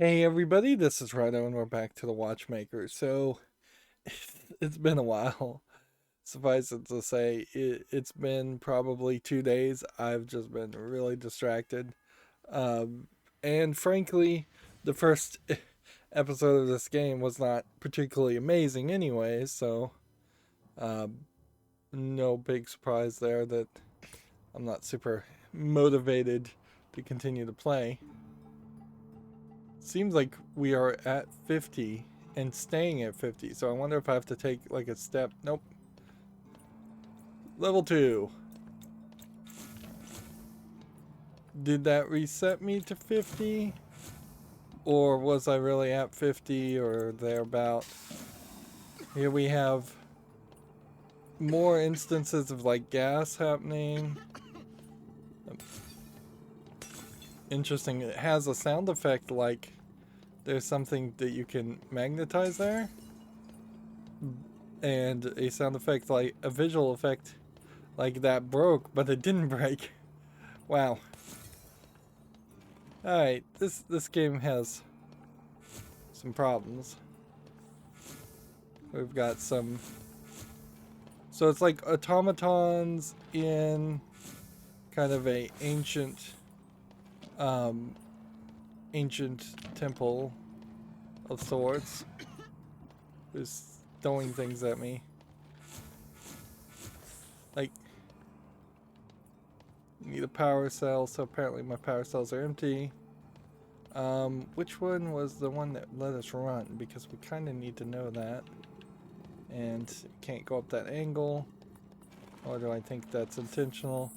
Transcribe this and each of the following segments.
Hey everybody, this is Rydo and we're back to the Watchmaker. So it's been a while. Suffice it to say, it's been probably 2 days. I've just been really distracted. Um, and frankly, the first episode of this game was not particularly amazing anyway, so um, no big surprise there that I'm not super motivated to continue to play. Seems like we are at 50 and staying at 50. So I wonder if I have to take like a step. Nope. Level 2. Did that reset me to 50? Or was I really at 50 or thereabout? Here we have more instances of like gas happening. Interesting. It has a sound effect like there's something that you can magnetize there. And a sound effect like a visual effect like that broke, but it didn't break. Wow. Alright, this game has some problems. We've got some... So it's like automatons in kind of a um, ancient temple of sorts. Who's throwing things at me. Like, need a power cell, so apparently my power cells are empty. Which one was the one that let us run? Because we kind of need to know that. And can't go up that angle. Or do I think that's intentional?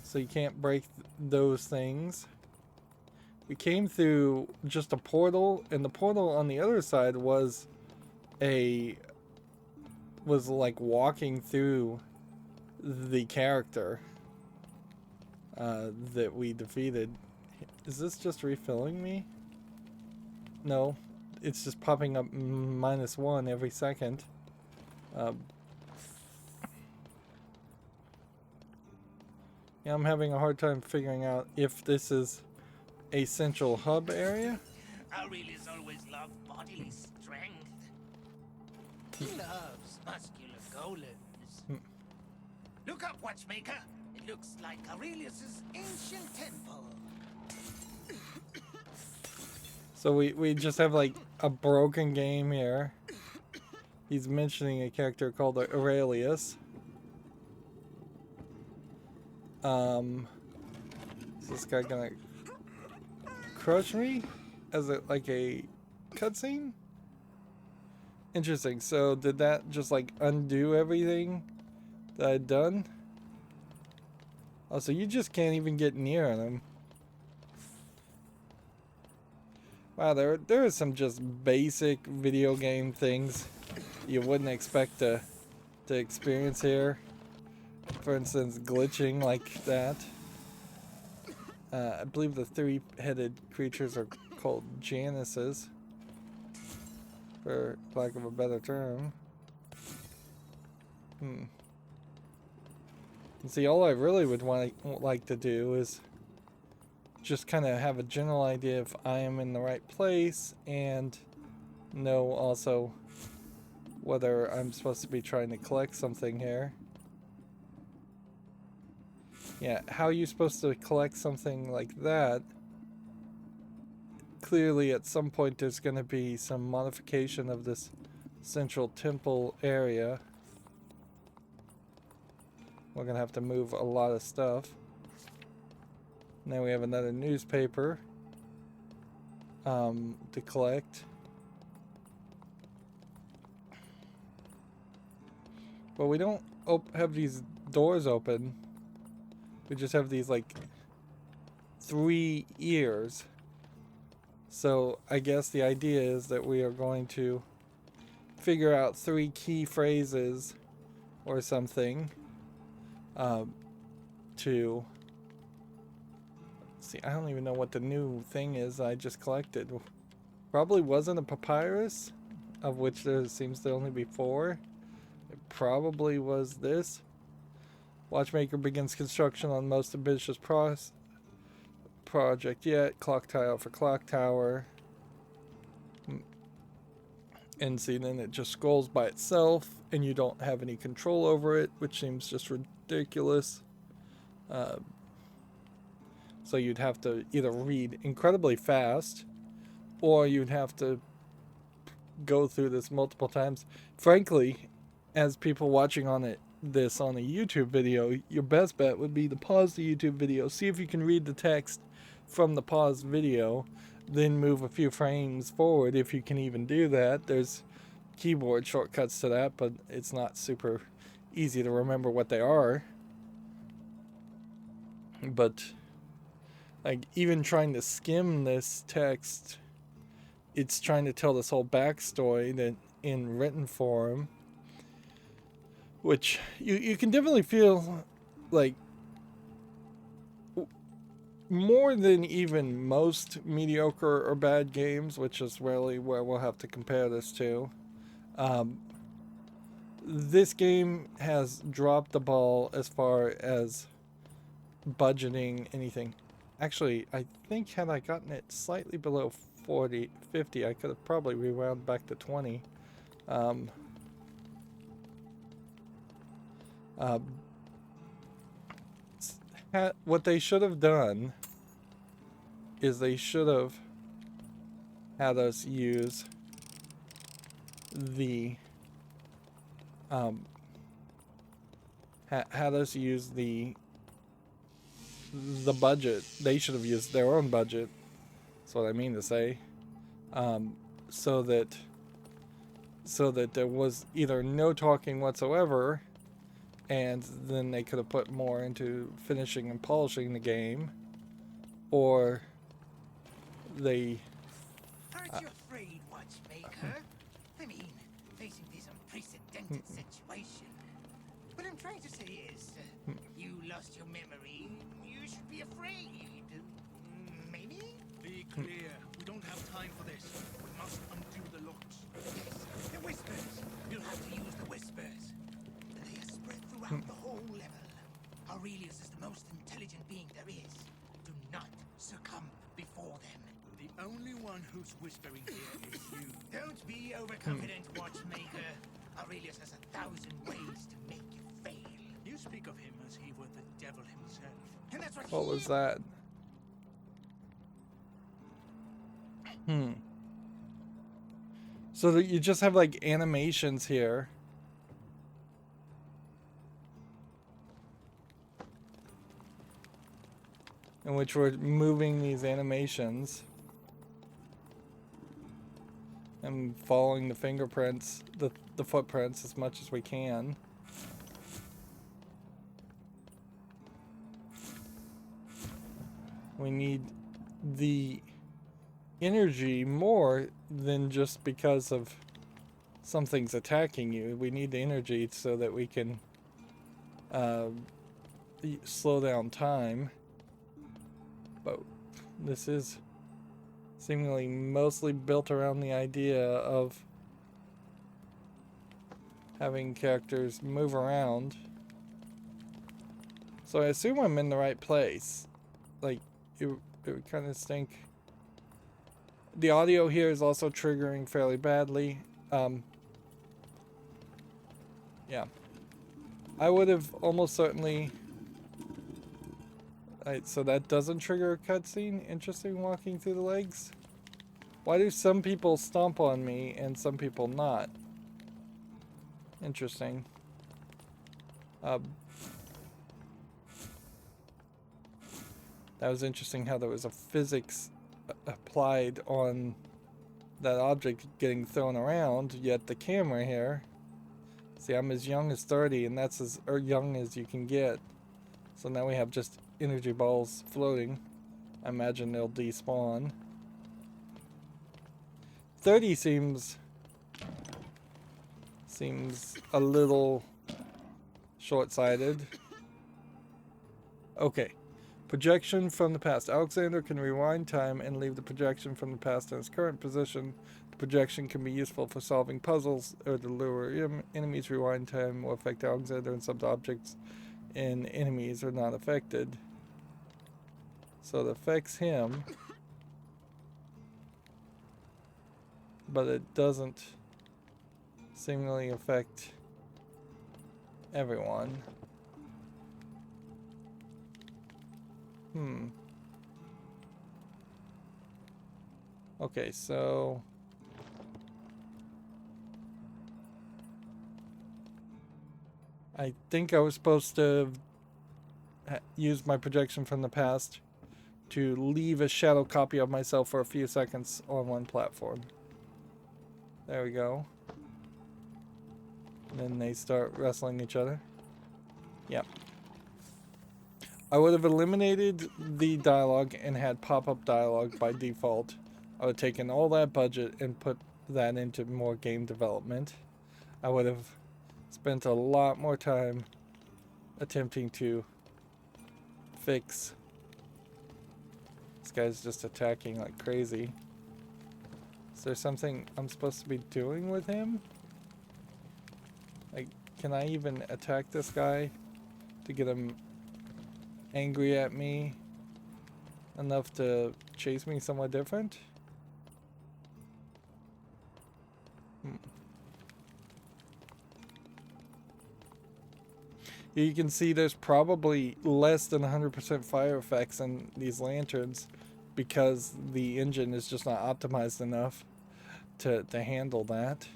So you can't break those things. We came through just a portal, and the portal on the other side was like walking through the character that we defeated. Is this just refilling me? No, it's just popping up -1 every second. Yeah, I'm having a hard time figuring out if this is a central hub area. Aurelius always loved bodily strength. He loves muscular golems. Look up, Watchmaker. It looks like Aurelius's ancient temple. So we just have like a broken game here. He's mentioning a character called Aurelius. Is this guy gonna crush me? As it like a cutscene? Interesting. So did that just like undo everything that I'd done? Oh, so you just can't even get near him. Wow, there are some just basic video game things you wouldn't expect to experience here. For instance, glitching like that. I believe the three-headed creatures are called Januses, for lack of a better term. And see, all I really would like to do is just kind of have a general idea if I am in the right place and know also whether I'm supposed to be trying to collect something here. Yeah, how are you supposed to collect something like that? Clearly at some point there's going to be some modification of this central temple area. We're going to have to move a lot of stuff. Now we have another newspaper to collect. But we don't have these doors open. We just have these like 3 ears. So I guess the idea is that we are going to figure out 3 key phrases or something to see. I don't even know what the new thing is I just collected. Probably wasn't a papyrus, of which there seems to only be 4. It probably was this. Watchmaker begins construction on most ambitious project yet. Clock tile for clock tower. And see, then it just scrolls by itself, and you don't have any control over it, which seems just ridiculous. So you'd have to either read incredibly fast, or you'd have to go through this multiple times. Frankly, as people watching this on a YouTube video, your best bet would be to pause the YouTube video, see if you can read the text from the paused video, then move a few frames forward if you can even do that. There's keyboard shortcuts to that, but it's not super easy to remember what they are. But like, even trying to skim this text, it's trying to tell this whole backstory that in written form, which you can definitely feel like, more than even most mediocre or bad games, which is really where we'll have to compare this to. This game has dropped the ball as far as budgeting anything. Actually, I think had I gotten it slightly below 50, I could have probably rewound back to 20. What they should have done is they should have had us use the the budget. They should have used their own budget. That's what I mean to say. So that there was either no talking whatsoever, and then they could have put more into finishing and polishing the game, or they... Aren't you afraid, Watchmaker? I mean, facing this unprecedented situation. What I'm trying to say is, you lost your memory. You should be afraid. Maybe? Be clear. We don't have time for this. We must undo the locks. Yes, the whispers. You'll have to use the whispers. They are spread throughout the whole level. Aurelius is the most intelligent being there is. Do not succumb before them. The only one who's whispering here is you. Don't be overconfident, Watchmaker. Aurelius has 1,000 ways to make you fail. You speak of him as he were the devil himself. And that's what What he was that? So that you just have like animations here. In which we're moving these animations and following the fingerprints, the footprints as much as we can. We need the energy more than just because of something's attacking you. We need the energy so that we can slow down time. But this is seemingly mostly built around the idea of having characters move around. So I assume I'm in the right place. Like, it would kind of stink. The audio here is also triggering fairly badly. Yeah. I would have almost certainly... Alright, so that doesn't trigger a cutscene. Interesting, walking through the legs. Why do some people stomp on me and some people not? Interesting. That was interesting how there was a physics applied on that object getting thrown around, yet the camera here... See, I'm as young as 30, and that's as young as you can get. So now we have just energy balls floating. I imagine they'll despawn. 30 seems a little short-sighted. Okay. Projection from the past. Alexander can rewind time and leave the projection from the past in its current position. The projection can be useful for solving puzzles or to lure enemies. Rewind time will affect Alexander and some objects and enemies are not affected. So it affects him, but it doesn't seemingly affect everyone. Okay, so I think I was supposed to use my projection from the past to leave a shadow copy of myself for a few seconds on one platform. There we go. And then they start wrestling each other. Yep. I would have eliminated the dialogue and had pop-up dialogue by default. I would have taken all that budget and put that into more game development. I would have spent a lot more time attempting to fix. This guy's just attacking like crazy. Is there something I'm supposed to be doing with him? Like, can I even attack this guy to get him angry at me enough to chase me somewhere different? You can see there's probably less than 100% fire effects in these lanterns because the engine is just not optimized enough to handle that.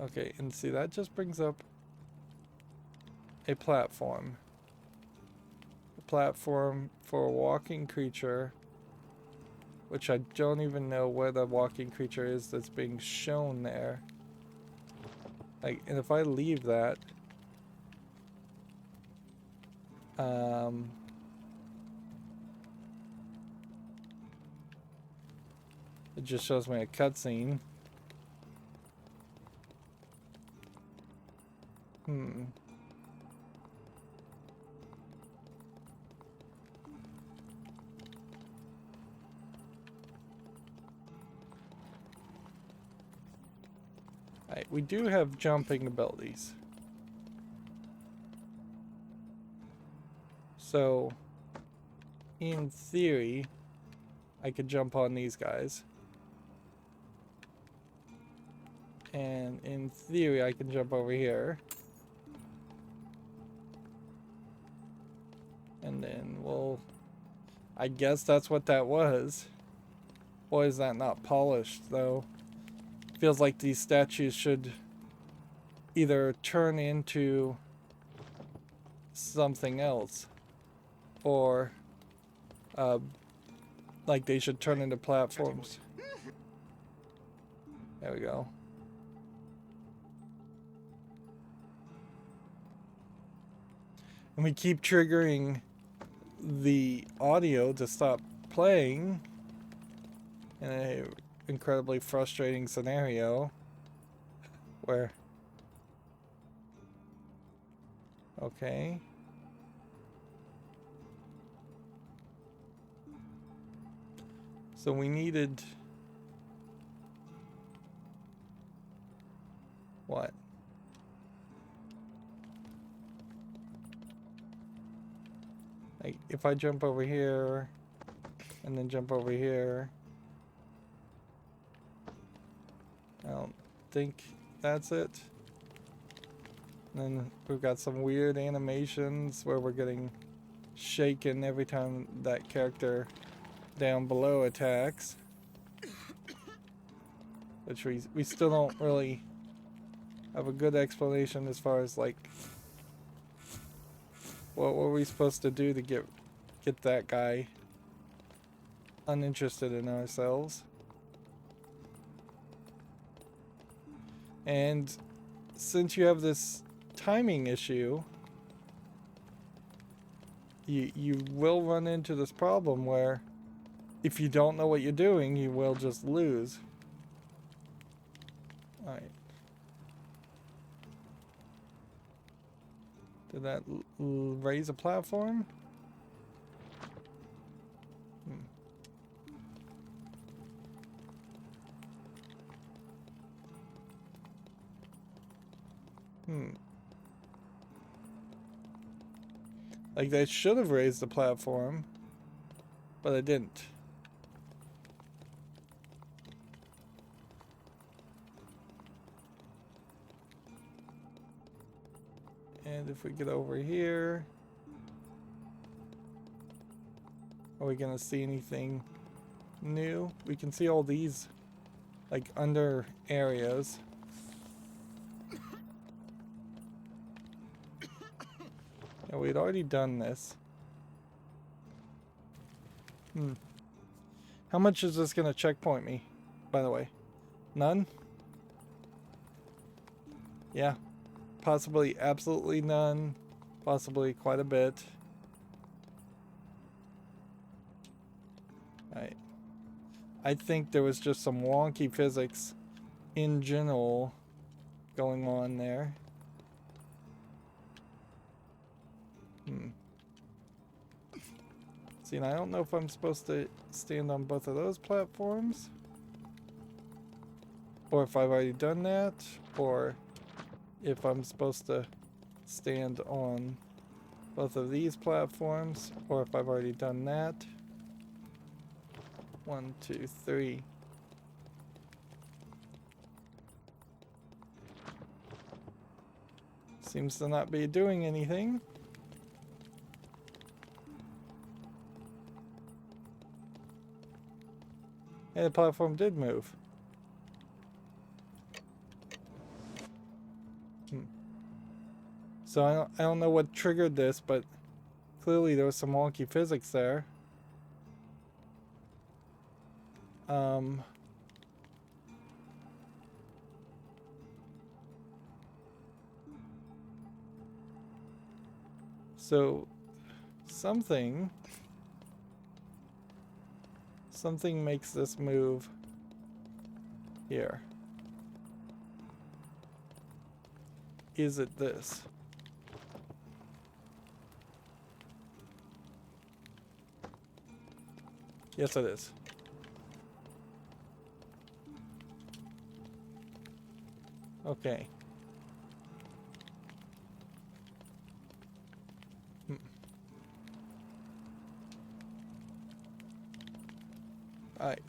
Okay, and see, that just brings up a platform. A platform for a walking creature, which I don't even know where the walking creature is that's being shown there. Like, and if I leave that, it just shows me a cutscene. Alright, we do have jumping abilities. So, in theory, I could jump on these guys. And in theory, I can jump over here. And then we'll... I guess that's what that was. Boy, is that not polished, though. Feels like these statues should either turn into something else, or like they should turn into platforms. There we go. And we keep triggering the audio to stop playing in a incredibly frustrating scenario where, okay, so we needed what? Like, if I jump over here and then jump over here, I don't think that's it. And then we've got some weird animations where we're getting shaken every time that character down below attacks, which we still don't really have a good explanation as far as like what were we supposed to do to get that guy uninterested in ourselves. And since you have this timing issue, you will run into this problem where if you don't know what you're doing, you will just lose. Alright. Did that raise a platform? Like, they should have raised the platform, but they didn't. And if we get over here, are we gonna see anything new? We can see all these, like, under areas. Yeah, we'd already done this. How much is this gonna checkpoint me, by the way? None? Yeah. Possibly absolutely none. Possibly quite a bit. Alright. I think there was just some wonky physics in general going on there. See, and I don't know if I'm supposed to stand on both of those platforms, or if I've already done that, or if I'm supposed to stand on both of these platforms, or if I've already done that. 1, 2, 3. Seems to not be doing anything. Hey, the platform did move. So I don't know what triggered this, but clearly there was some wonky physics there. So something makes this move here. Is it this? Yes, it is. Okay. Right.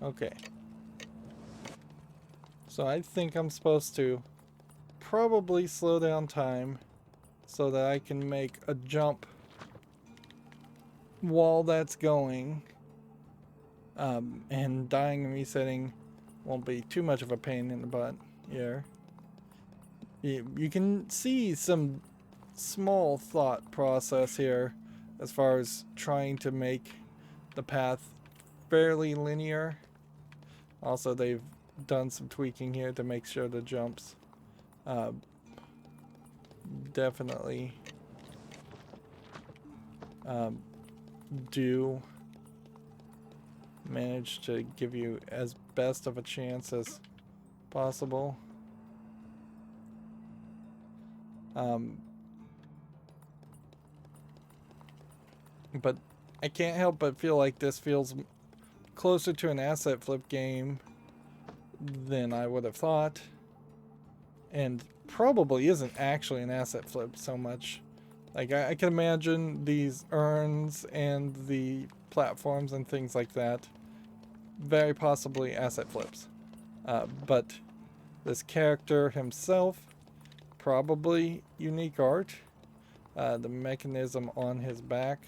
Okay. So I think I'm supposed to probably slow down time so that I can make a jump while that's going. And dying and resetting won't be too much of a pain in the butt here. You can see some small thought process here as far as trying to make the path fairly linear. Also, they've done some tweaking here to make sure the jumps definitely do manage to give you as best of a chance as possible. But I can't help but feel like this feels closer to an asset flip game than I would have thought, and probably isn't actually an asset flip so much. Like, I can imagine these urns and the platforms and things like that very possibly asset flips, but this character himself, probably unique art. The mechanism on his back,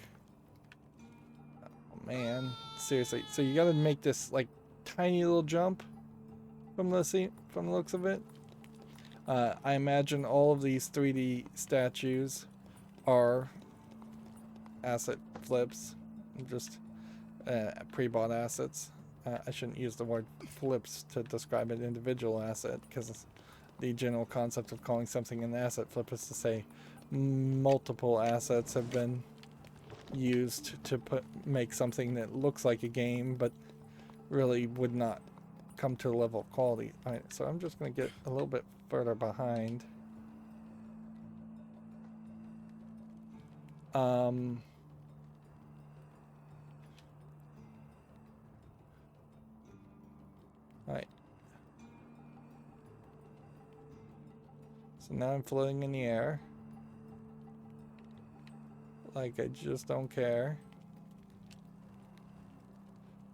oh man, seriously. So you gotta make this like tiny little jump from the looks of it. I imagine all of these 3D statues are asset flips, just pre-bought assets. I shouldn't use the word flips to describe an individual asset, because the general concept of calling something an asset flip is to say multiple assets have been used to make something that looks like a game but really would not come to the level of quality. Alright, so I'm just going to get a little bit further behind. Alright. So now I'm floating in the air. Like I just don't care.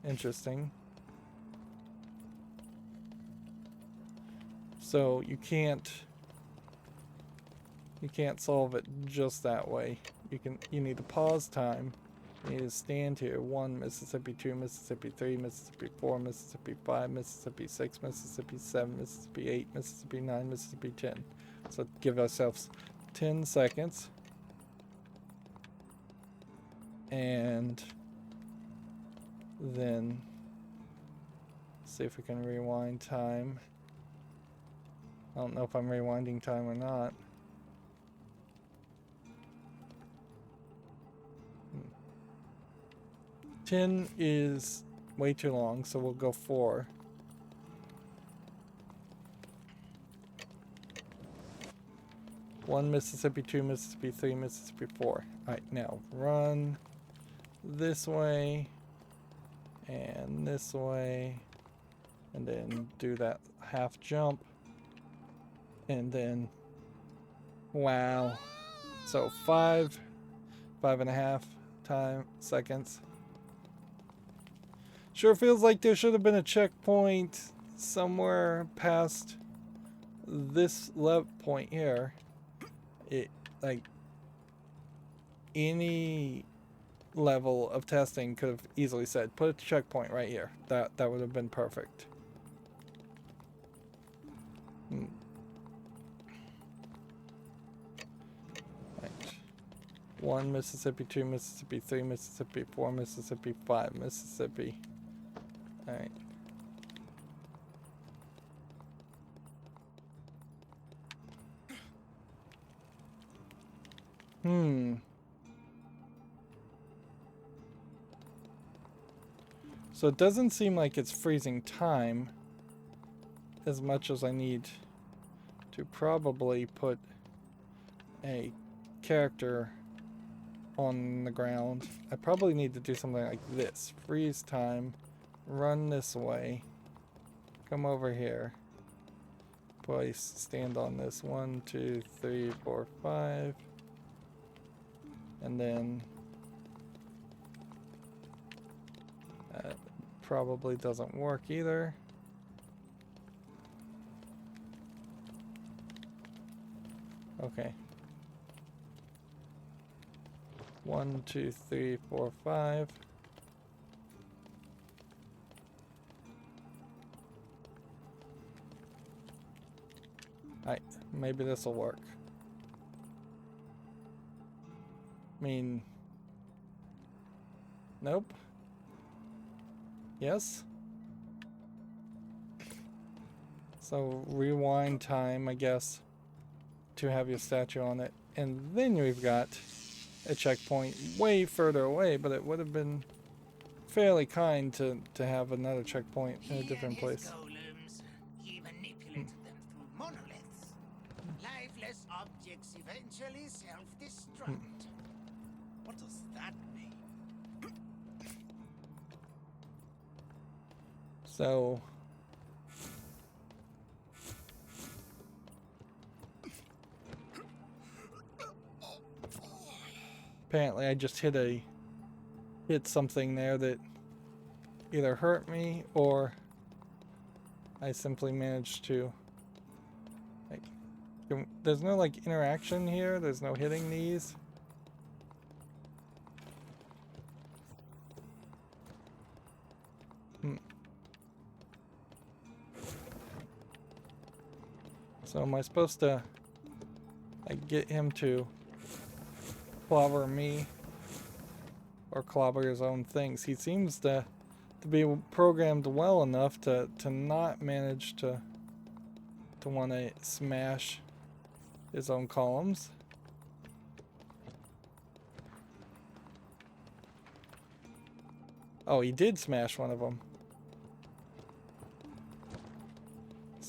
Interesting. So you can't solve it just that way. You need to pause time. You need to stand here. 1 Mississippi, 2 Mississippi, 3 Mississippi, 4 Mississippi, 5 Mississippi, 6 Mississippi, 7 Mississippi, 8 Mississippi, 9 Mississippi, 10. So give ourselves 10 seconds. And then see if we can rewind time. I don't know if I'm rewinding time or not. 10 is way too long, so we'll go 4. One Mississippi, 2 Mississippi, 3 Mississippi, 4. Alright, now run this way and this way, and then do that half jump, and then wow. So 5.5 seconds. Sure feels like there should have been a checkpoint somewhere past this point here. It, like, any level of testing could have easily said, put a checkpoint right here. That would have been perfect. Right. 1 Mississippi, 2 Mississippi, 3 Mississippi, 4 Mississippi, 5 Mississippi. Alright. So it doesn't seem like it's freezing time as much as I need to probably put a character on the ground. I probably need to do something like this. Freeze time. Run this way. Come over here. Place. Stand on this. 1, 2, 3, 4, 5. And then that probably doesn't work either. Okay. 1, 2, 3, 4, 5. Alright, maybe this will work. I mean, nope. Yes. So rewind time, I guess, to have your statue on it. And then we've got a checkpoint way further away, but it would have been fairly kind to have another checkpoint in a different place. Golems, he manipulated them through monoliths. Lifeless objects eventually self-destruct. What does that mean? So apparently I just hit something there that either hurt me or I simply managed to, like, there's no like interaction here, there's no hitting these. So am I supposed to, like, get him to clobber me or clobber his own things? He seems to be programmed well enough to not manage to want to smash his own columns. Oh, he did smash one of them.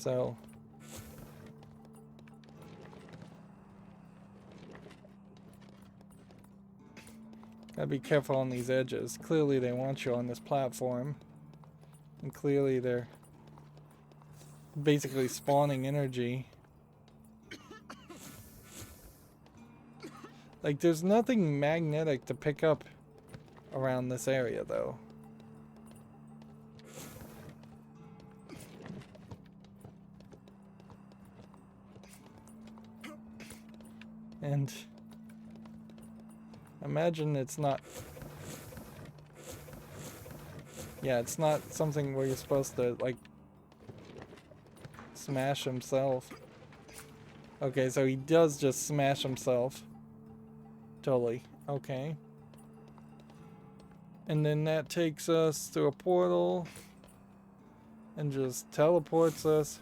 So gotta be careful on these edges. Clearly they want you on this platform. And clearly they're basically spawning energy. Like, there's nothing magnetic to pick up around this area, though. And imagine it's not... Yeah, it's not something where you're supposed to, like, smash himself. Okay, so he does just smash himself. Totally. Okay. And then that takes us to a portal and just teleports us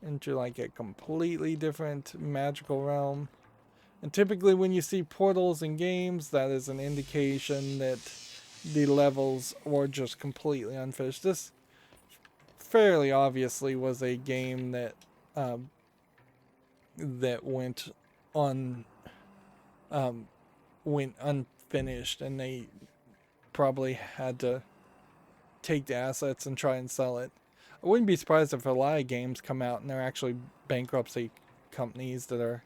into like a completely different magical realm. And typically when you see portals in games, that is an indication that the levels were just completely unfinished. This fairly obviously was a game that that went unfinished, and they probably had to take the assets and try and sell it. I wouldn't be surprised if a lot of games come out and they're actually bankruptcy companies that are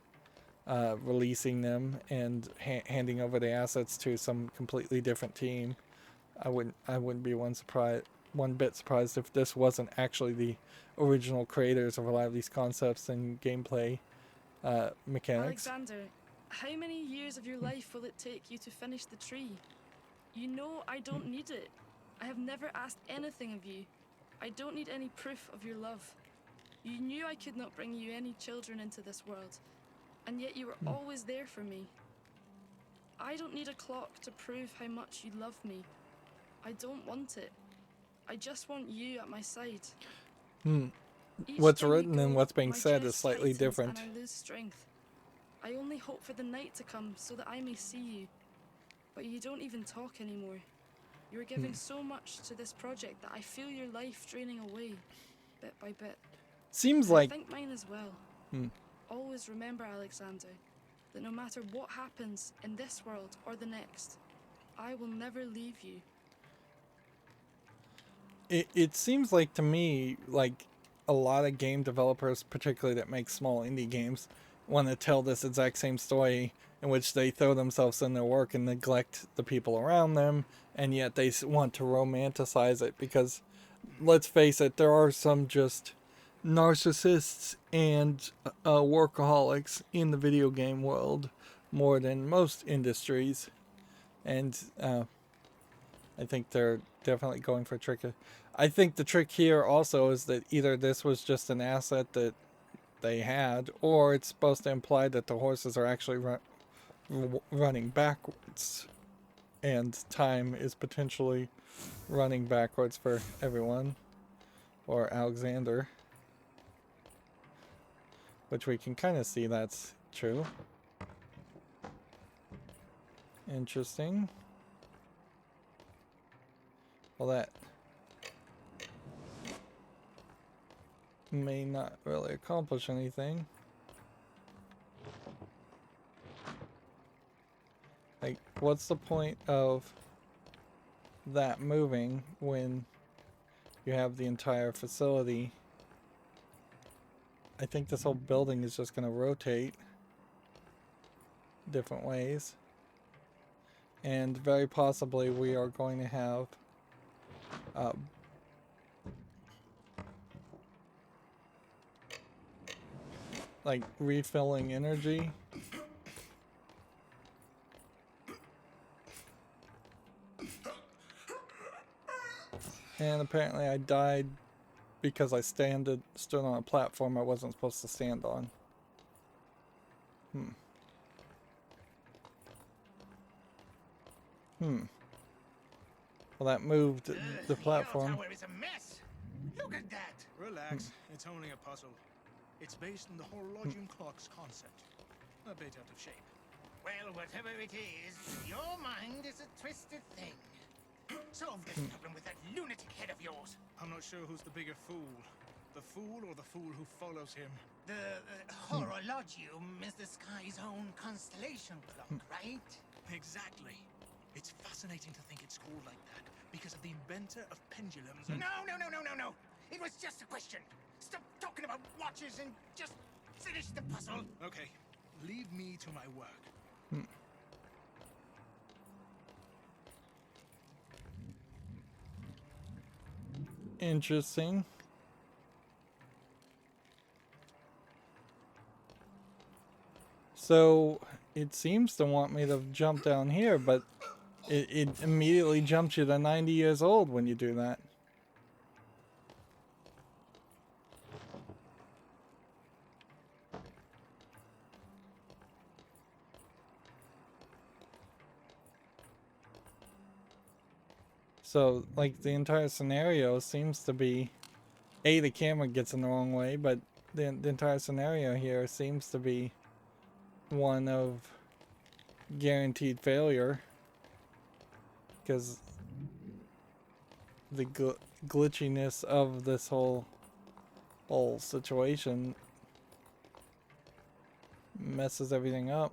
releasing them and handing over the assets to some completely different team. I wouldn't be one bit surprised if this wasn't actually the original creators of a lot of these concepts and gameplay mechanics. Alexander, how many years of your life will it take you to finish the tree? You know I don't need it. I have never asked anything of you. I don't need any proof of your love. You knew I could not bring you any children into this world, and yet you were always there for me. I don't need a clock to prove how much you love me. I don't want it. I just want you at my side. What's written and what's being said is slightly different. And I lose strength. I only hope for the night to come so that I may see you. But you don't even talk anymore. You're giving so much to this project that I feel your life draining away, bit by bit. Seems like... I think mine as well. Always remember, Alexander, that no matter what happens in this world or the next, I will never leave you. It seems like to me, like a lot of game developers, particularly that make small indie games, want to tell this exact same story in which they throw themselves in their work and neglect the people around them, and yet they want to romanticize it because, let's face it, there are some just narcissists and workaholics in the video game world more than most industries, and I think they're definitely going for a trick. I think the trick here also is that either this was just an asset that they had, or it's supposed to imply that the horses are actually running backwards, and time is potentially running backwards for everyone, or Alexander, which we can kind of see that's true. Interesting. Well, that may not really accomplish anything. Like, what's the point of that moving when you have the entire facility? I think this whole building is just going to rotate different ways. And very possibly we are going to have like refilling energy. And apparently I died because I stood on a platform I wasn't supposed to stand on. Well, that moved the platform. Your tower is a mess. Look at that. Relax, it's only a puzzle. It's based on the horologium clock's concept. A bit out of shape. Well, whatever it is, your mind is a twisted thing. Solve this problem with that lunatic head of yours. I'm not sure who's the bigger fool, The fool or the fool who follows him? The horologium is the sky's own constellation clock, right? Exactly. It's fascinating to think it's called like that because of the inventor of pendulums No, and... no. It was just a question. Stop talking about watches and just finish the puzzle. Okay, leave me to my work. Interesting. So it seems to want me to jump down here, but it immediately jumps you to 90 years old when you do that. So, like, the entire scenario seems to be, A, the camera gets in the wrong way, but the entire scenario here seems to be one of guaranteed failure. Because the glitchiness of this whole situation messes everything up.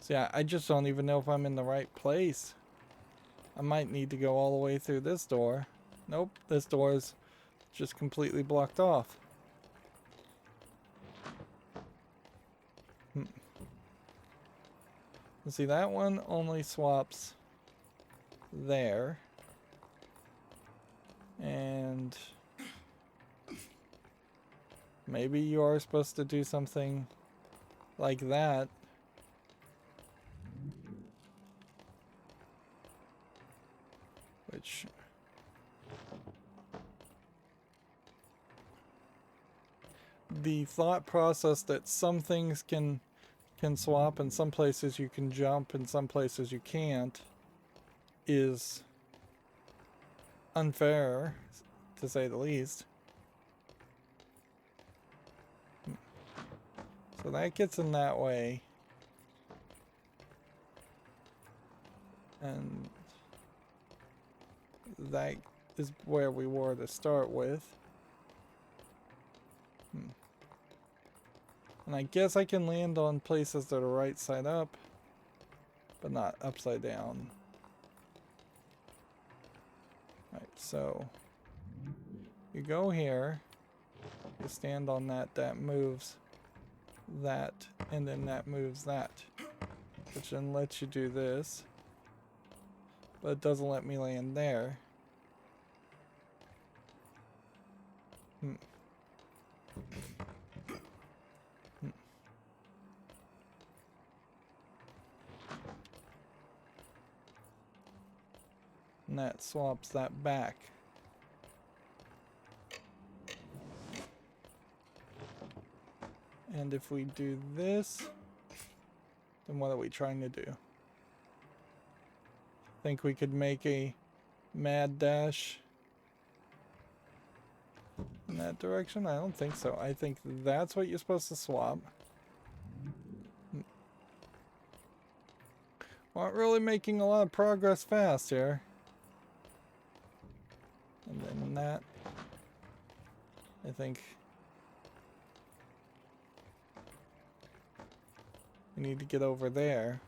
So yeah, I just don't even know if I'm in the right place. I might need to go all the way through this door. Nope, this door is just completely blocked off. See, that one only swaps there. And maybe you are supposed to do something like that. Which the thought process that some things can swap and some places you can jump and some places you can't is unfair, to say the least. So that gets in that way. And that is where we were to start with. And I guess I can land on places that are right side up, but not upside down. Right, so you go here, you stand on that, that moves that, and then that moves that, which then lets you do this, but it doesn't let me land there. And that swaps that back. And if we do this, then what are we trying to do? Think we could make a mad dash in that direction? I don't think so. I think that's what you're supposed to swap. Aren't really making a lot of progress fast here. And then that, I think we need to get over there.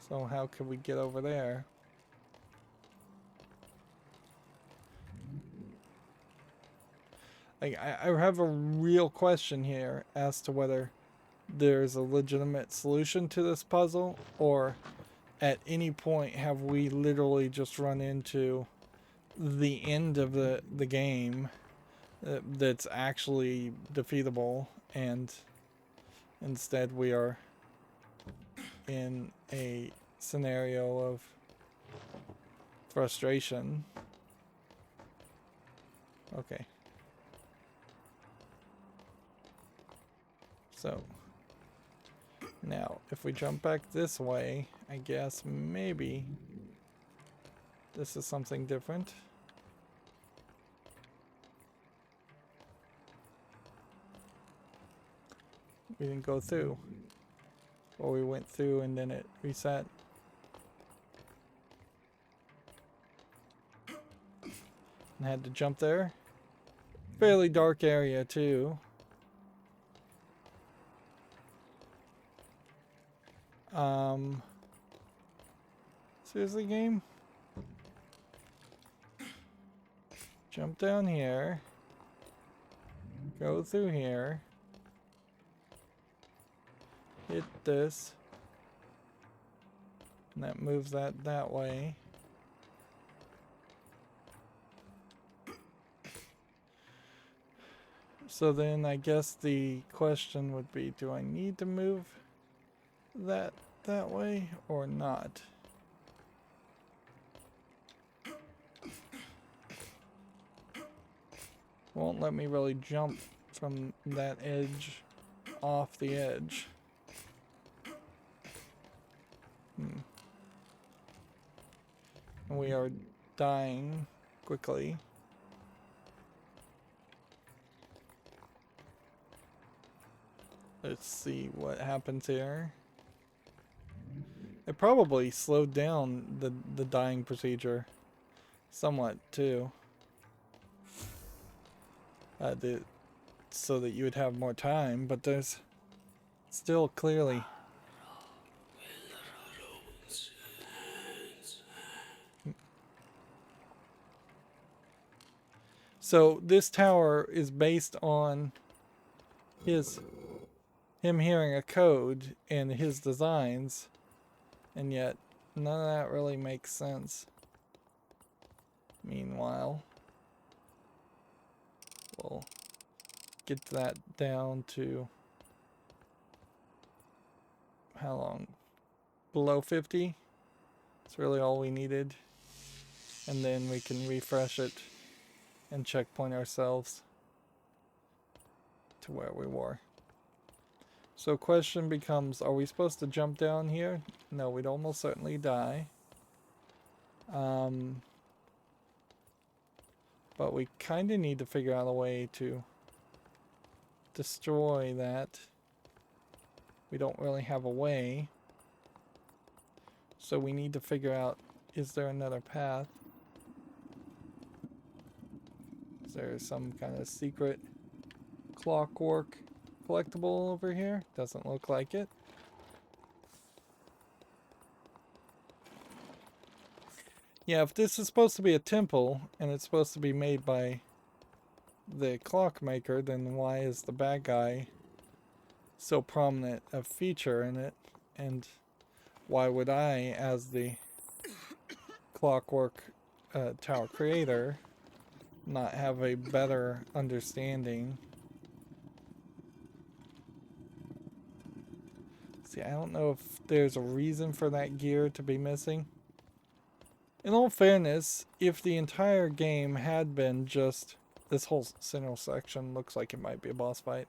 So how can we get over there? Like, I have a real question here as to whether there's a legitimate solution to this puzzle, or at any point have we literally just run into the end of the game that's actually defeatable, and instead we are in a scenario of frustration. Okay. So now if we jump back this way, I guess maybe this is something different. We didn't go through. Or we went through and then it reset. And had to jump there. Fairly dark area too. Seriously, game? Jump down here. Go through here. Hit this. And that moves that way. So then I guess the question would be, do I need to move that way or not? Won't let me really jump from that edge off the edge. We are dying quickly. Let's see what happens here. It probably slowed down the dying procedure somewhat too. So that you would have more time, but there's still clearly so this tower is based on him hearing a code and his designs, and yet none of that really makes sense. Meanwhile, we'll get that down to how long? Below 50? That's really all we needed. And then we can refresh it and checkpoint ourselves to where we were. So question becomes, are we supposed to jump down here? No, we'd almost certainly die. But we kind of need to figure out a way to destroy that. We don't really have a way. So we need to figure out, is there another path? Is there some kind of secret clockwork collectible over here? Doesn't look like it. Yeah, if this is supposed to be a temple and it's supposed to be made by the clockmaker, then why is the bad guy so prominent a feature in it? And why would I, as the clockwork tower creator, not have a better understanding? See, I don't know if there's a reason for that gear to be missing. In all fairness, if the entire game had been just this whole central section, looks like it might be a boss fight.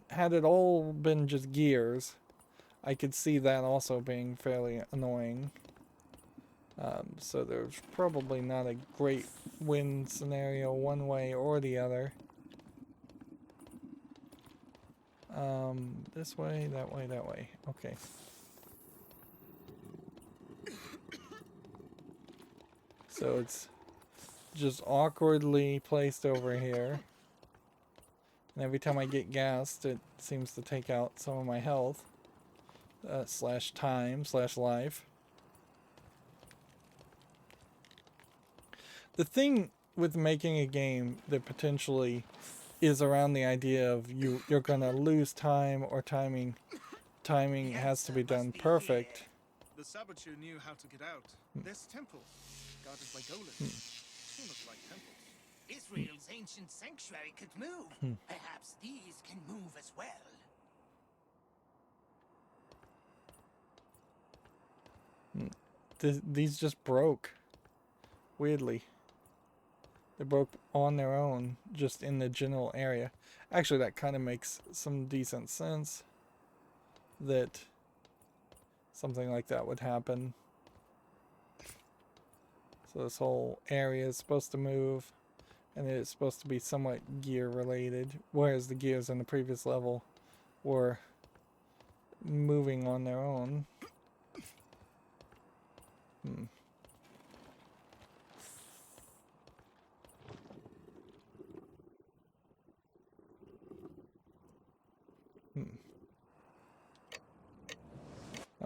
Had it all been just gears, I could see that also being fairly annoying. So there's probably not a great win scenario one way or the other. This way, that way, that way. Okay. So it's just awkwardly placed over here. And every time I get gassed, it seems to take out some of my health. Slash time, slash life. The thing with making a game that potentially is around the idea of you're gonna lose time or timing has to be done perfect. The saboteur knew how to get out. This temple, guarded by golems. They look like temples. Israel's ancient sanctuary could move. Perhaps these can move as well. These just broke. Weirdly. They broke on their own, just in the general area. Actually, that kind of makes some decent sense that something like that would happen. So this whole area is supposed to move, and it's supposed to be somewhat gear related, whereas the gears in the previous level were moving on their own.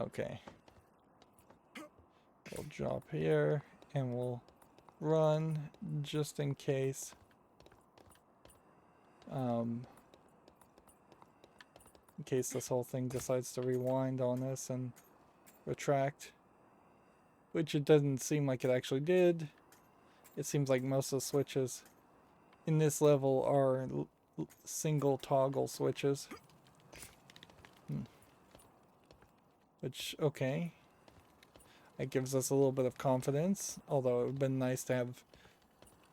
Okay. We'll drop here and we'll run just in case. In case this whole thing decides to rewind on us and retract. Which it doesn't seem like it actually did. It seems like most of the switches in this level are single toggle switches. Which, okay. That gives us a little bit of confidence, although it would have been nice to have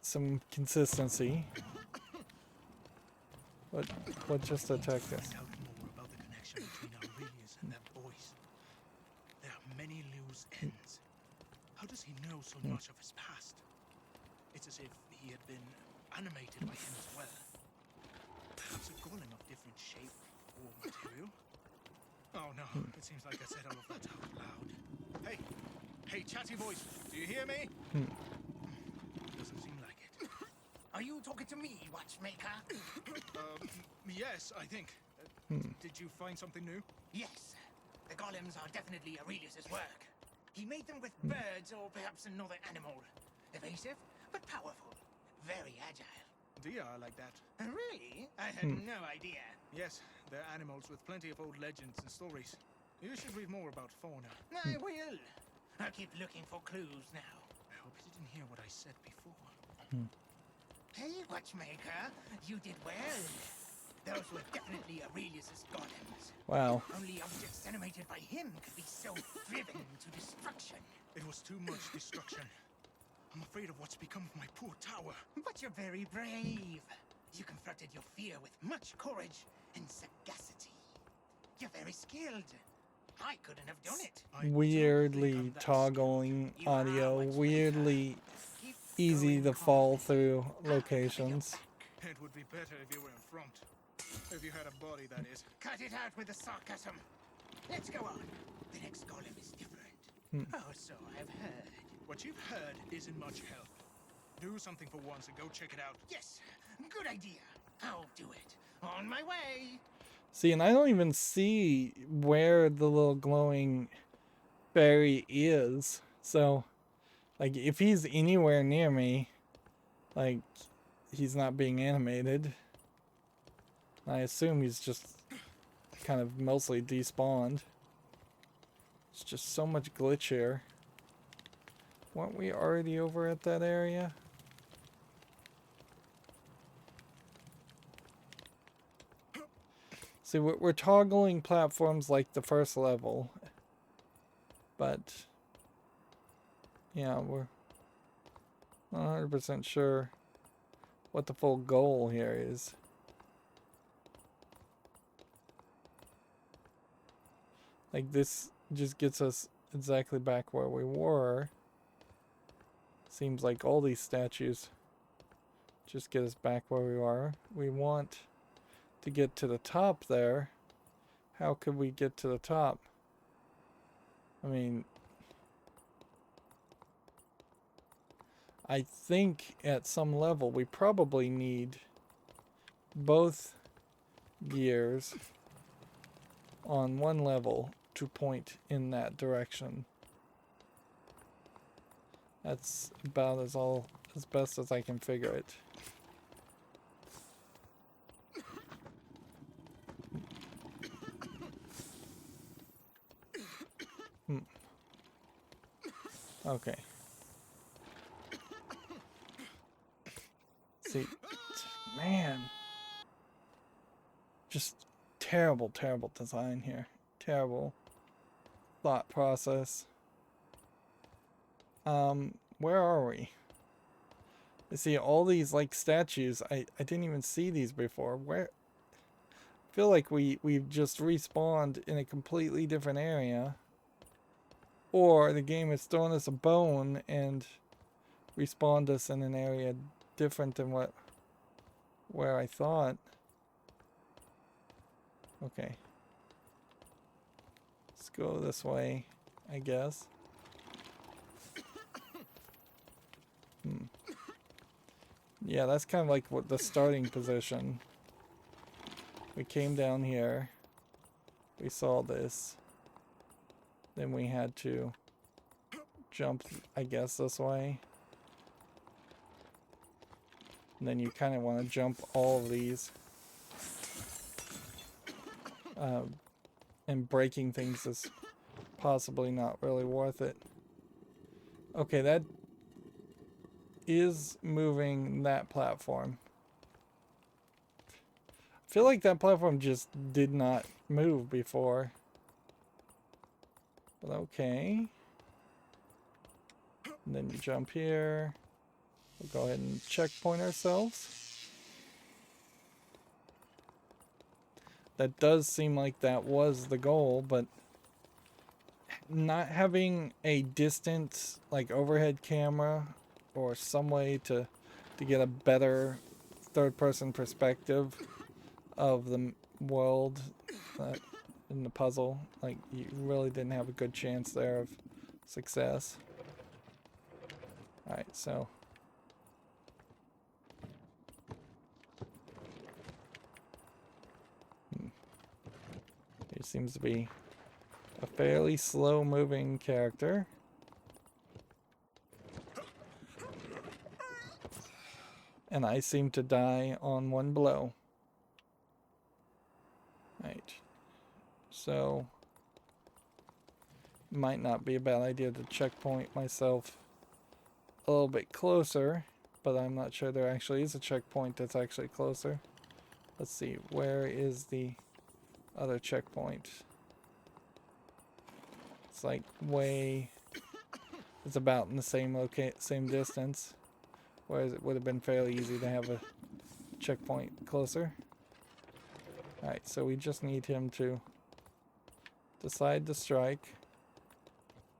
some consistency. What just attacked us? Find out more about the connection between Aurelius and that voice. There are many loose ends. How does he know so much of his past? It's as if he had been animated by him as well. Perhaps a golem of different shape or material. Oh no, it seems like I said all of that out loud. Hey, hey, chatty voice, do you hear me? Doesn't seem like it. Are you talking to me, Watchmaker? Yes, I think. Did you find something new? Yes. The golems are definitely Aurelius's work. He made them with birds or perhaps another animal. Evasive, but powerful. Very agile. Deer are like that. Really? I had no idea. Yes, they're animals with plenty of old legends and stories. You should read more about fauna. I will. I'll keep looking for clues now. I hope you didn't hear what I said before. Hey, Watchmaker, you did well. Those were definitely Aurelius's golems. Wow. Only objects animated by him could be so driven to destruction. It was too much destruction. I'm afraid of what's become of my poor tower. But you're very brave. You confronted your fear with much courage and sagacity. You're very skilled. I couldn't have done it. I don't Weirdly think I'm that toggling You are audio, Watchmaker. weirdly Keep easy going to fall calmly. through I'll cover your locations. back. skilled. It would be better if you were in front. If you had a body, that is. Cut it out with the sarcasm. Let's go on. The next golem is different. Oh, so I've heard. What you've heard isn't much help. Do something for once and go check it out. Yes, good idea. I'll do it. On my way. See, and I don't even see where the little glowing berry is. So, like, if he's anywhere near me, like, he's not being animated. I assume he's just kind of mostly despawned. It's just so much glitch here. Weren't we already over at that area? See, we're toggling platforms like the first level. But, yeah, we're not 100% sure what the full goal here is. Like, this just gets us exactly back where we were. Seems like all these statues just get us back where we are. We want to get to the top there. How could we get to the top? I mean, I think at some level we probably need both gears on one level to point in that direction. That's about as best as I can figure it. Okay. See, man, just terrible, terrible design here. Terrible thought process. Where are we? I see all these like statues. I didn't even see these before. Where? I feel like we've just respawned in a completely different area. Or the game has thrown us a bone and respawned us in an area different than where I thought. Okay. Let's go this way, I guess. Yeah, that's kind of like what the starting position. We came down here. We saw this. Then we had to jump, I guess, this way. And then you kind of want to jump all of these. And breaking things is possibly not really worth it. Okay, that is moving that platform. I feel like that platform just did not move before. But okay. And then you jump here. We'll go ahead and checkpoint ourselves. That does seem like that was the goal, but not having a distant like overhead camera or some way to get a better third-person perspective of the world in the puzzle, like you really didn't have a good chance there of success. Alright, so he seems to be a fairly slow-moving character. And I seem to die on one blow. Right. So, might not be a bad idea to checkpoint myself a little bit closer, but I'm not sure there actually is a checkpoint that's actually closer. Let's see, where is the other checkpoint? It's like way, it's about in the same distance, whereas it would have been fairly easy to have a checkpoint closer. Alright, so we just need him to decide to strike,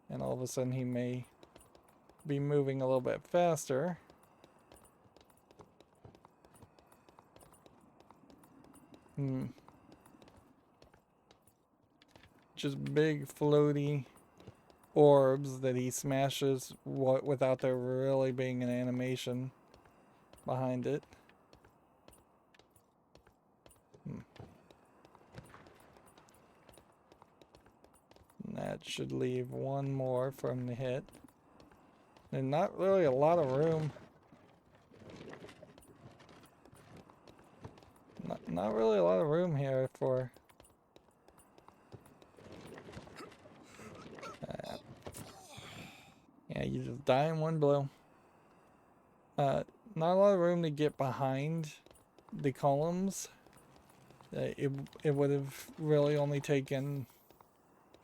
and all of a sudden he may be moving a little bit faster. Just big floaty orbs that he smashes without there really being an animation behind it. And that should leave one more from the hit. And not really a lot of room. Not really a lot of room here for yeah, you just die in one blow. Not a lot of room to get behind the columns. It would have really only taken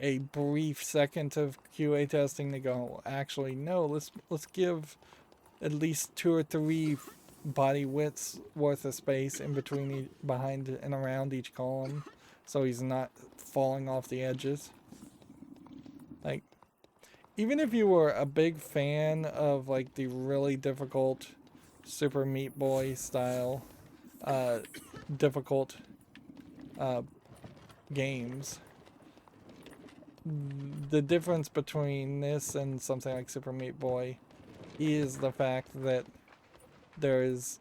a brief second of QA testing to go, actually no, let's give at least 2 or 3 body widths worth of space in between behind and around each column, so he's not falling off the edges. Like, even if you were a big fan of like the really difficult Super Meat Boy style difficult games, the difference between this and something like Super Meat Boy is the fact that there is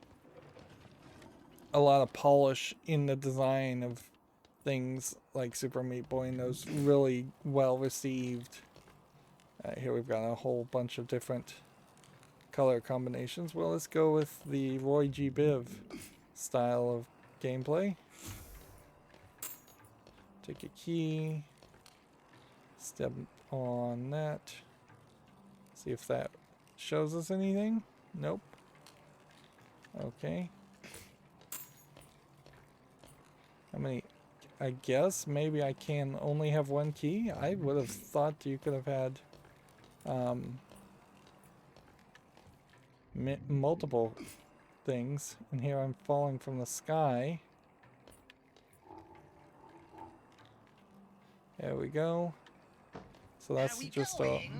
a lot of polish in the design of things like Super Meat Boy, and those really well received. Here we've got a whole bunch of different color combinations. Well, let's go with the Roy G. Biv style of gameplay. Take a key, step on that, see if that shows us anything. Nope. Okay. How many? I guess maybe I can only have one key. I would have thought you could have had multiple things. And here I'm falling from the sky. There we go. So that's just a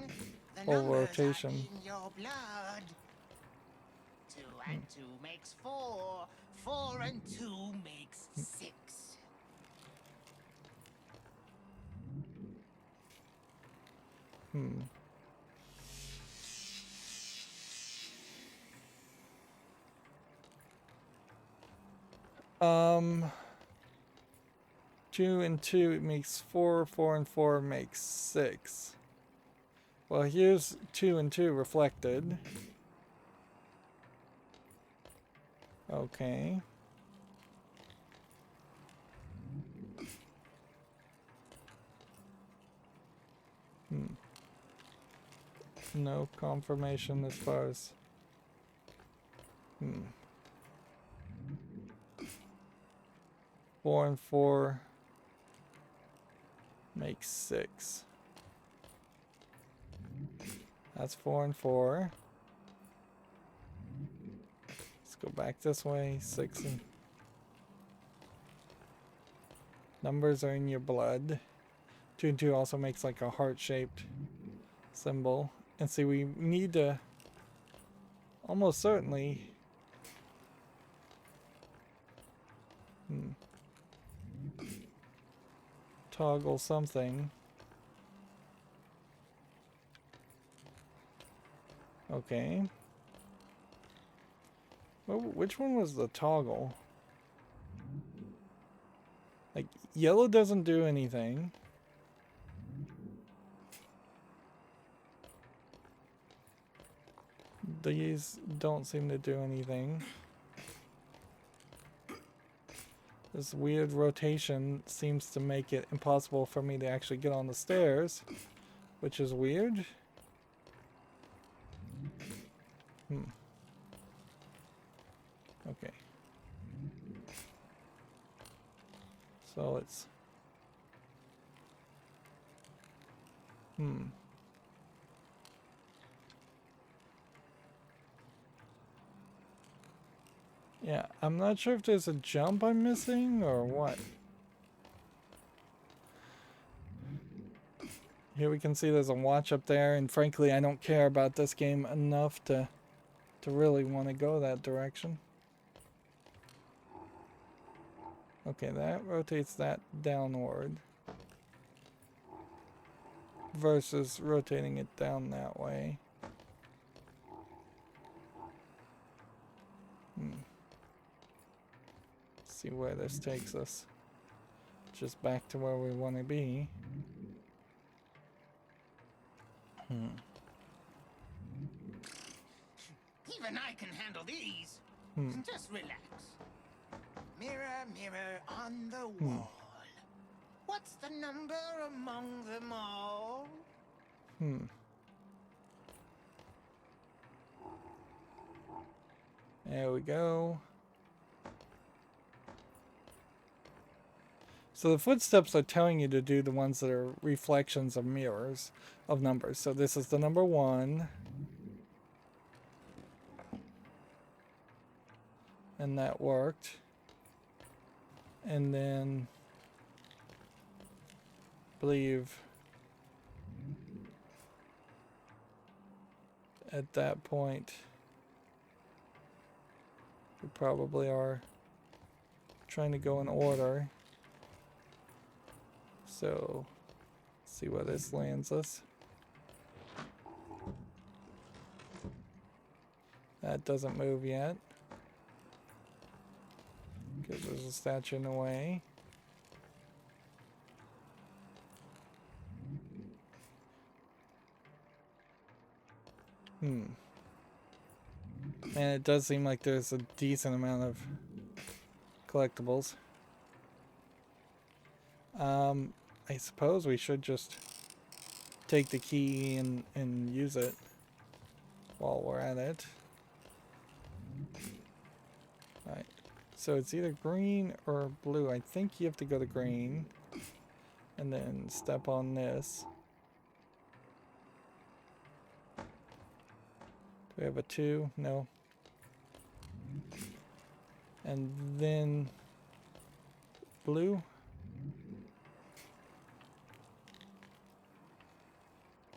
whole rotation. Your blood. 2 and 2 makes 4. 4 and 2 makes 6. 2 and 2 makes 4. 4 and 4 makes 6. Well, here's 2 and 2 reflected. Okay. No confirmation as far as... 4 and 4 makes 6. That's 4 and 4. Let's go back this way. 6 and... Numbers are in your blood. 2 and 2 also makes like a heart-shaped symbol. And see, we need to almost certainly... toggle something. Okay. Well, which one was the toggle? Like, yellow doesn't do anything. These don't seem to do anything. This weird rotation seems to make it impossible for me to actually get on the stairs, which is weird. Okay. So it's... Yeah, I'm not sure if there's a jump I'm missing or what. Here we can see there's a watch up there, and frankly I don't care about this game enough to really want to go that direction. Okay, that rotates that downward versus rotating it down that way. See where this takes us. Just back to where we want to be. Even I can handle these. Just relax. Mirror, mirror on the wall. What's the number among them all? There we go. So the footsteps are telling you to do the ones that are reflections of mirrors of numbers. So this is the number 1. And that worked. And then I believe at that point we probably are trying to go in order. So, see where this lands us. That doesn't move yet, because there's a statue in the way. And it does seem like there's a decent amount of collectibles. I suppose we should just take the key and use it while we're at it. Alright, so it's either green or blue. I think you have to go to green and then step on this. Do we have a 2? No. And then blue.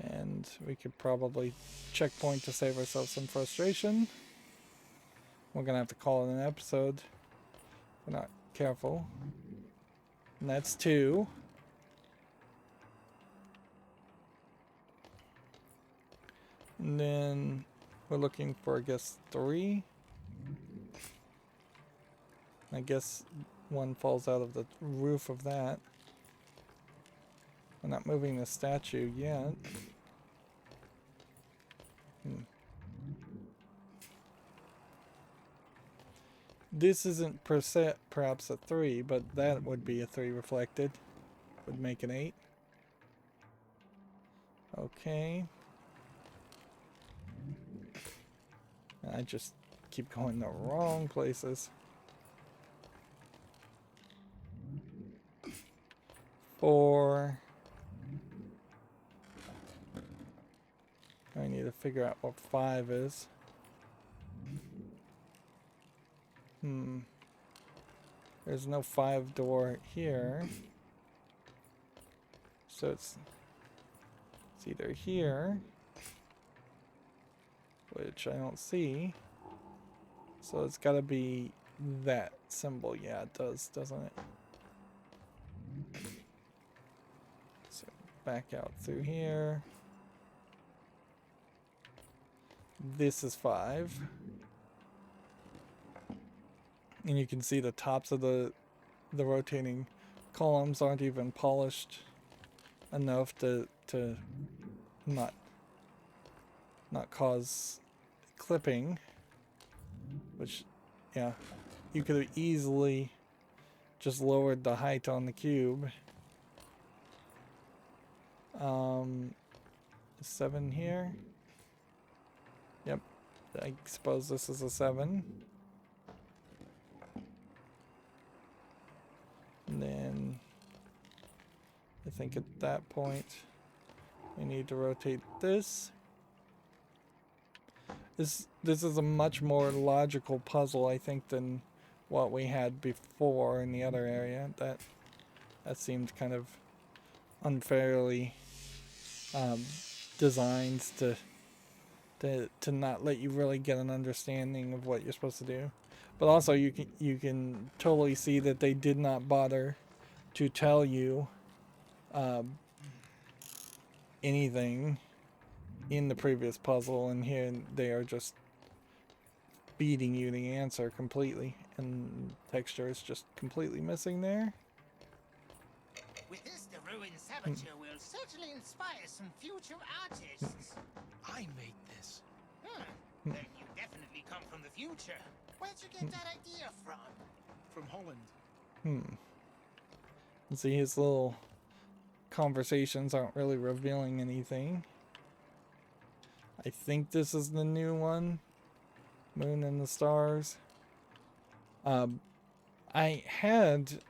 And we could probably checkpoint to save ourselves some frustration. We're gonna have to call it an episode if we're not careful. And that's 2. And then we're looking for, I guess, 3. I guess one falls out of the roof of that. We're not moving the statue yet. This isn't perhaps a 3, but that would be a 3 reflected. Would make an 8. Okay. I just keep going the wrong places. 4. I need to figure out what 5 is. There's no 5 door here. So it's either here, which I don't see. So it's gotta be that symbol. Yeah, it does, doesn't it? So back out through here. This is 5. And you can see the tops of the rotating columns aren't even polished enough to not cause clipping, which, yeah, you could have easily just lowered the height on the cube. 7 here. Yep, I suppose this is a 7. And then I think at that point we need to rotate this. This is a much more logical puzzle, I think, than what we had before in the other area. That seemed kind of unfairly designed to not let you really get an understanding of what you're supposed to do. But also you can totally see that they did not bother to tell you anything in the previous puzzle, and here they are just feeding you the answer completely, and texture is just completely missing there. With this, the ruined saboteur will certainly inspire some future artists. I made this. Then you definitely come from the future. Where'd you get that idea from? From Holland. And see, his little conversations aren't really revealing anything. I think this is the new one, Moon and the Stars. I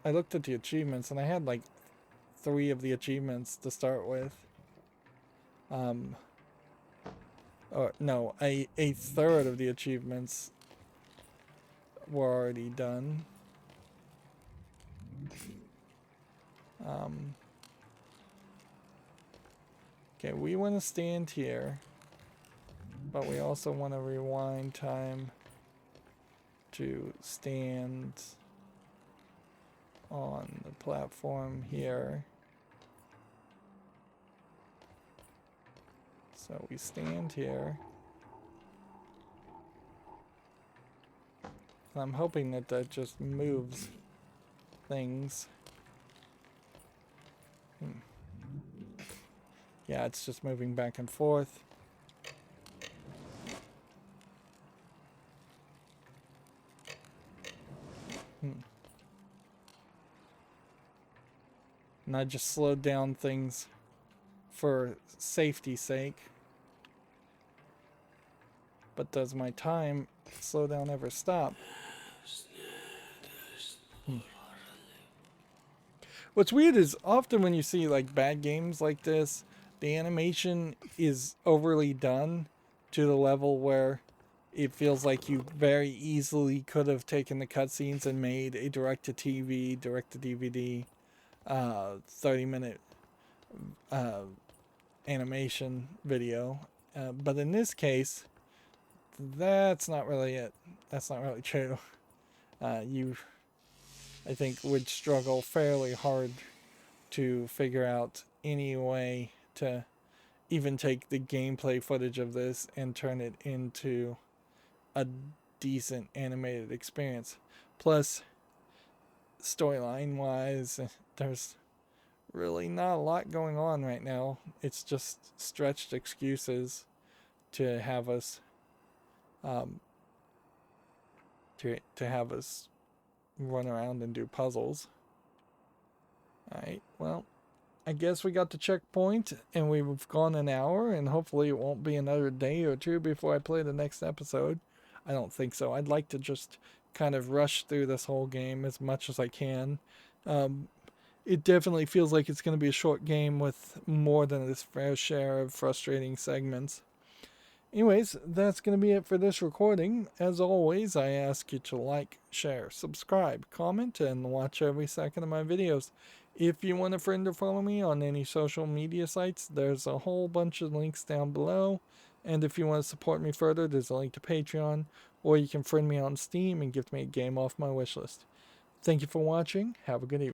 looked at the achievements, and I had like 3 of the achievements to start with. No, a third of the achievements were already done. Okay, we want to stand here, but we also want to rewind time to stand on the platform here. So we stand here. And I'm hoping that just moves things. Yeah, it's just moving back and forth. And I just slowed down things for safety's sake. But does my time slowdown ever stop? What's weird is often when you see like bad games like this, the animation is overly done to the level where it feels like you very easily could have taken the cutscenes and made a direct-to-TV, direct-to-DVD, 30-minute animation video. But in this case, that's not really it. That's not really true. You, I think, would struggle fairly hard to figure out any way to even take the gameplay footage of this and turn it into a decent animated experience. Plus, storyline wise, there's really not a lot going on right now. It's just stretched excuses to have us to have us run around and do puzzles. Alright, well, I guess we got the checkpoint and we've gone an hour, and hopefully it won't be another day or two before I play the next episode. I don't think so. I'd like to just kind of rush through this whole game as much as I can. It definitely feels like it's going to be a short game with more than its fair share of frustrating segments. Anyways, that's going to be it for this recording. As always, I ask you to like, share, subscribe, comment, and watch every second of my videos. If you want a friend to follow me on any social media sites, there's a whole bunch of links down below. And if you want to support me further, there's a link to Patreon, or you can friend me on Steam and gift me a game off my wishlist. Thank you for watching. Have a good evening.